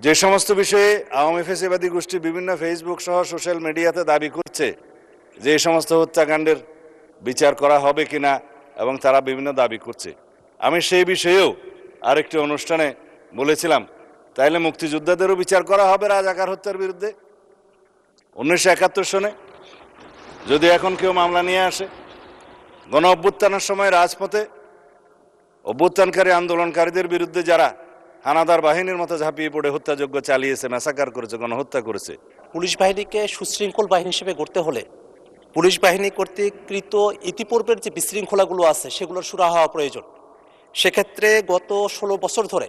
যে সমস্ত বিষয়ে আওয়ামী ফ্যাসিবাদী গোষ্ঠী বিভিন্ন ফেসবুক সহ সোশ্যাল মিডিয়াতে দাবি করছে যে এই সমস্ত হত্যাকাণ্ডের বিচার করা হবে কিনা এবং তারা বিভিন্ন দাবি করছে, আমি সেই বিষয়েও আরেকটি অনুষ্ঠানে বলেছিলাম তাইলে মুক্তিযোদ্ধাদেরও বিচার করা হবে রাজাকার হত্যার বিরুদ্ধে 1971 সনে। যদি এখন কেউ মামলা নিয়ে আসে, গণ অভ্যুত্থানের সময় রাজপথে অভ্যুত্থানকারী আন্দোলনকারীদের বিরুদ্ধে যারা হানাদার বাহিনীর মতো ঝাঁপিয়ে পড়ে হত্যাযজ্ঞ চালিয়েছে, ম্যাসাকার করেছে, গণহত্যা করেছে, পুলিশ বাহিনীকে সুশৃঙ্খল বাহিনী হিসেবে গড়তে হলে পুলিশ বাহিনী কর্তৃক কৃত ইতিপূর্বের যে বিশৃঙ্খলাগুলো আছে সেগুলোর সুরাহা হওয়া প্রয়োজন। সেক্ষেত্রে গত 16 বছর ধরে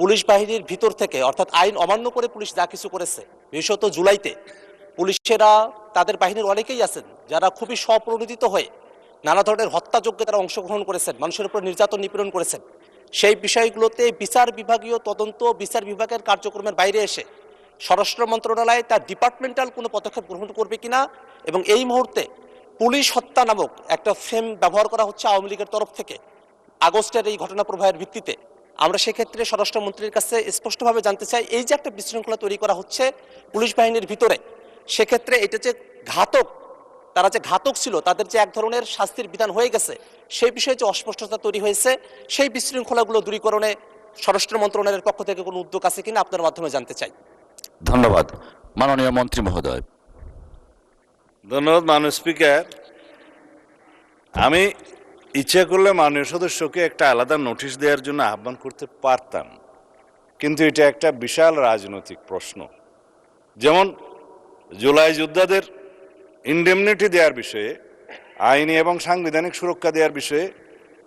পুলিশ বাহিনীর ভিতর থেকে, অর্থাৎ আইন অমান্য করে পুলিশ যা কিছু করেছে, বিশেষত জুলাইতে পুলিশেরা তাদের বাহিনীর অনেকেই আছেন যারা খুবই স্বপ্রণোদিত হয়ে নানা ধরনের হত্যাযজ্ঞে তারা অংশগ্রহণ করেছেন, মানুষের উপর নির্যাতন নিপীড়ন করেছেন। সেই বিষয়গুলোতে বিচার বিভাগীয় তদন্ত, বিচার বিভাগের কার্যক্রমের বাইরে এসে স্বরাষ্ট্র মন্ত্রণালয় তার ডিপার্টমেন্টাল কোনো পদক্ষেপ গ্রহণ করবে কিনা, এবং এই মুহূর্তে পুলিশ হত্যা নামক একটা ফ্রেম ব্যবহার করা হচ্ছে আওয়ামী লীগের তরফ থেকে আগস্টের এই ঘটনা প্রবাহের ভিত্তিতে। আমরা সেক্ষেত্রে স্বরাষ্ট্রমন্ত্রীর কাছে স্পষ্টভাবে জানতে চাই, এই যে একটা বিশৃঙ্খলা তৈরি করা হচ্ছে পুলিশ বাহিনীর ভিতরে, সেক্ষেত্রে এটা যে ঘাতক, তারা যে ঘাতক ছিল তাদের যে এক ধরনের শাস্তির বিধান হয়ে গেছে, সেই বিষয়ে যে অস্পষ্টতা তৈরি হয়েছে, সেই বিশৃঙ্খলাগুলো দূরীকরণে স্বরাষ্ট্র মন্ত্রণালয়ের পক্ষ থেকে কোনো উদ্যোগ আছে কিনা আপনার মাধ্যমে জানতে চাই। ধন্যবাদ মাননীয় মন্ত্রী মহোদয়। ধন্যবাদ মাননীয় স্পিকার। আমি ইচ্ছা করলে মাননীয় সদস্যকে একটা আলাদা নোটিশ দেওয়ার জন্য আহ্বান করতে পারতাম, কিন্তু এটা একটা বিশাল রাজনৈতিক প্রশ্ন। যেমন জুলাই যোদ্ধাদের ইনডেমনিটি দেওয়ার বিষয়ে, আইনি এবং সাংবিধানিক সুরক্ষা দেওয়ার বিষয়ে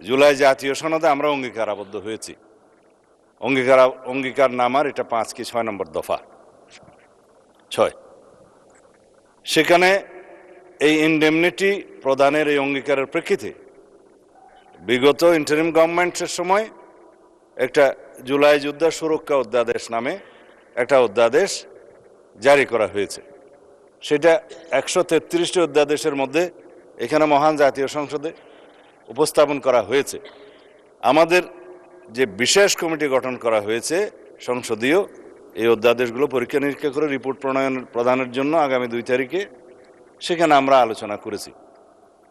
জুলাই জাতীয় সনদে আমরা অঙ্গীকারাবদ্ধ হয়েছি। অঙ্গীকার নামার এটা 5 কি 6 নম্বর দফা 6। সেখানে এই ইনডেমনিটি প্রদানের এই অঙ্গীকারের প্রেক্ষিতে বিগত ইন্টারিম গভর্নমেন্টের সময় একটা জুলাই যোদ্ধা সুরক্ষা অধ্যাদেশ নামে একটা অধ্যাদেশ জারি করা হয়েছে। সেটা 133টি অধ্যাদেশের মধ্যে এখানে মহান জাতীয় সংসদে উপস্থাপন করা হয়েছে। আমাদের যে বিশেষ কমিটি গঠন করা হয়েছে সংসদীয়, এই অধ্যাদেশগুলো পরীক্ষা নিরীক্ষা করে রিপোর্ট প্রদানের জন্য আগামী 2 তারিখে সেখানে আমরা আলোচনা করেছি,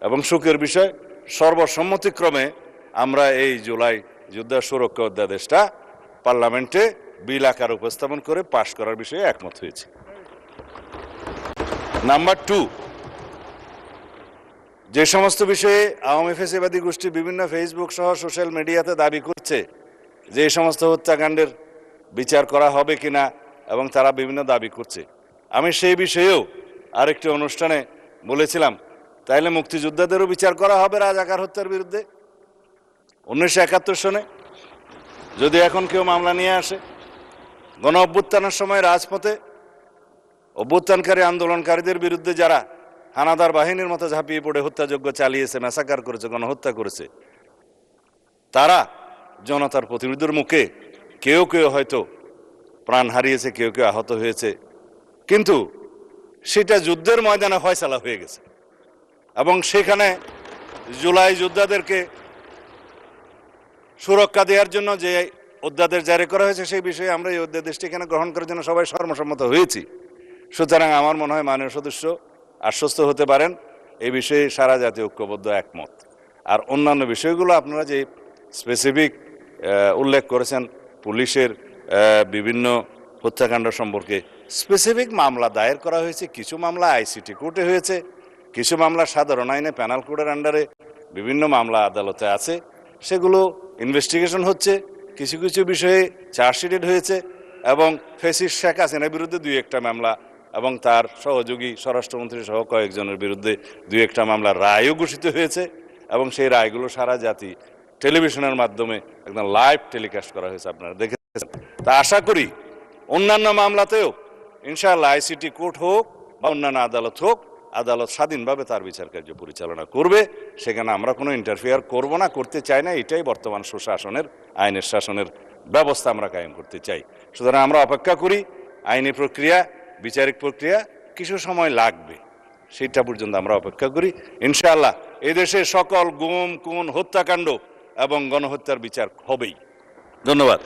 এবং সুখের বিষয় সর্বসম্মতিক্রমে আমরা এই জুলাই যোদ্ধা সুরক্ষা অধ্যাদেশটা পার্লামেন্টে বিল আকার উপস্থাপন করে পাশ করার বিষয়ে একমত হয়েছি। নাম্বার 2, যে সমস্ত বিষয়ে আওয়ামী ফ্যাসিবাদী গোষ্ঠী বিভিন্ন ফেসবুক সহ সোশ্যাল মিডিয়াতে দাবি করছে যে এই সমস্ত হত্যাকাণ্ডের বিচার করা হবে কিনা এবং তারা বিভিন্ন দাবি করছে, আমি সেই বিষয়েও আরেকটি অনুষ্ঠানে বলেছিলাম তাইলে মুক্তিযোদ্ধাদেরও বিচার করা হবে রাজাকার হত্যার বিরুদ্ধে 1971 সনে। যদি এখন কেউ মামলা নিয়ে আসে, গণ অভ্যুত্থানের সময় রাজপথে অভ্যুত্থানকারী আন্দোলনকারীদের বিরুদ্ধে যারা হানাদার বাহিনীর মতো ঝাঁপিয়ে পড়ে হত্যাযজ্ঞ চালিয়েছে, ম্যাসাকার করেছে, গণহত্যা করেছে, তারা জনতার প্রতিনিধির মুখে কেউ কেউ হয়তো প্রাণ হারিয়েছে, কেউ কেউ আহত হয়েছে, কিন্তু সেটা যুদ্ধের ময়দানে ফয়সালা হয়ে গেছে। এবং সেখানে জুলাই যোদ্ধাদেরকে সুরক্ষা দেওয়ার জন্য যে অধ্যাদেশ জারি করা হয়েছে সেই বিষয়ে আমরা এই অধ্যাদেশটি এখানে গ্রহণ করার জন্য সবাই সর্বসম্মত হয়েছি। সুতরাং আমার মনে হয় মাননীয় সদস্য আশ্বস্ত হতে পারেন, এই বিষয়ে সারা জাতীয় ঐক্যবদ্ধ একমত। আর অন্যান্য বিষয়গুলো আপনারা যে স্পেসিফিক উল্লেখ করেছেন, পুলিশের বিভিন্ন হত্যাকাণ্ড সম্পর্কে স্পেসিফিক মামলা দায়ের করা হয়েছে, কিছু মামলা আইসিটি কোর্টে হয়েছে, কিছু মামলা সাধারণ আইনে প্যানাল কোডের আন্ডারে বিভিন্ন মামলা আদালতে আছে, সেগুলো ইনভেস্টিগেশন হচ্ছে, কিছু কিছু বিষয়ে চার্জশিটেড হয়েছে, এবং ফ্যাসিস্ট শেখ হাসিনার বিরুদ্ধে 2-1টা মামলা এবং তার সহযোগী স্বরাষ্ট্রমন্ত্রী সহ কয়েকজনের বিরুদ্ধে 2-1টা মামলা রায়ও ঘোষিত হয়েছে, এবং সেই রায়গুলো সারা জাতি টেলিভিশনের মাধ্যমে একদম লাইভ টেলিকাস্ট করা হয়েছে, আপনারা দেখেছেন। তা আশা করি অন্যান্য মামলাতেও ইনশাআল্লাহ আইসিটি কোর্ট হোক বা অন্যান্য আদালত হোক, আদালত স্বাধীনভাবে তার বিচার কার্য পরিচালনা করবে, সেখানে আমরা কোনো ইন্টারফেয়ার করব না, করতে চাই না। এটাই বর্তমান সুশাসনের, আইনের শাসনের ব্যবস্থা আমরা কায়েম করতে চাই। সুতরাং আমরা অপেক্ষা করি, আইনি প্রক্রিয়া, বিচারিক প্রক্রিয়া কিছু সময় লাগবে, সেটা পর্যন্ত আমরা অপেক্ষা করি। ইনশাআল্লাহ এদেশে সকল গুম, খুন, হত্যাকাণ্ড এবং গণহত্যার বিচার হবেই। ধন্যবাদ।